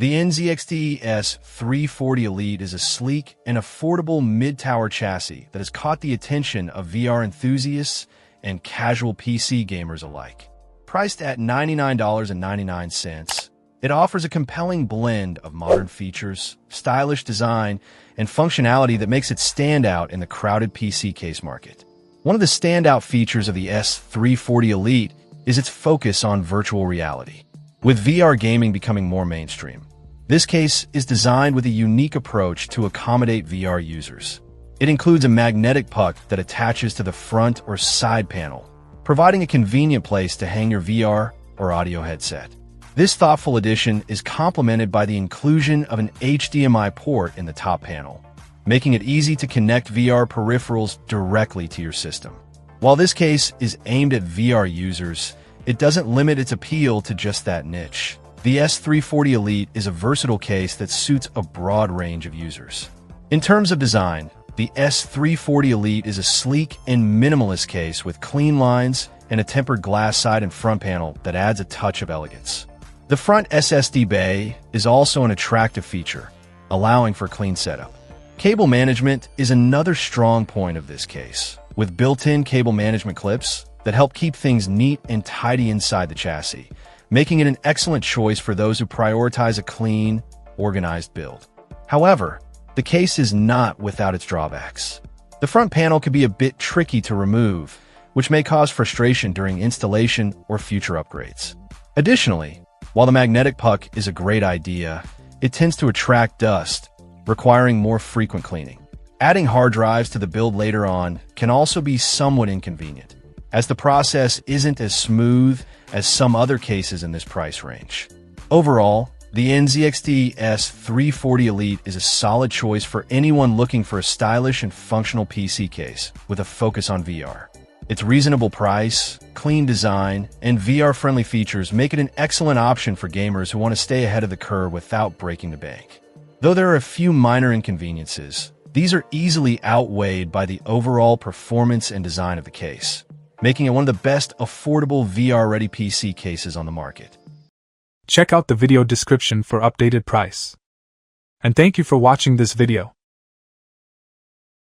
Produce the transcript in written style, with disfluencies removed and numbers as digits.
The NZXT S340 Elite is a sleek and affordable mid-tower chassis that has caught the attention of VR enthusiasts and casual PC gamers alike. Priced at $99.99, it offers a compelling blend of modern features, stylish design, and functionality that makes it stand out in the crowded PC case market. One of the standout features of the S340 Elite is its focus on virtual reality. With VR gaming becoming more mainstream, this case is designed with a unique approach to accommodate VR users. It includes a magnetic puck that attaches to the front or side panel, providing a convenient place to hang your VR or audio headset. This thoughtful addition is complemented by the inclusion of an HDMI port in the top panel, making it easy to connect VR peripherals directly to your system. While this case is aimed at VR users, it doesn't limit its appeal to just that niche. The S340 Elite is a versatile case that suits a broad range of users. In terms of design, the S340 Elite is a sleek and minimalist case with clean lines and a tempered glass side and front panel that adds a touch of elegance. The front SSD bay is also an attractive feature, allowing for clean setup. Cable management is another strong point of this case, with built-in cable management clips that help keep things neat and tidy inside the chassis, making it an excellent choice for those who prioritize a clean, organized build. However, the case is not without its drawbacks. The front panel can be a bit tricky to remove, which may cause frustration during installation or future upgrades. Additionally, while the magnetic puck is a great idea, it tends to attract dust, requiring more frequent cleaning. Adding hard drives to the build later on can also be somewhat inconvenient, as the process isn't as smooth as some other cases in this price range. Overall, the NZXT S340 Elite is a solid choice for anyone looking for a stylish and functional PC case with a focus on VR. Its reasonable price, clean design, and VR-friendly features make it an excellent option for gamers who want to stay ahead of the curve without breaking the bank. Though there are a few minor inconveniences, these are easily outweighed by the overall performance and design of the case, making it one of the best affordable VR-ready PC cases on the market. Check out the video description for updated price. And thank you for watching this video.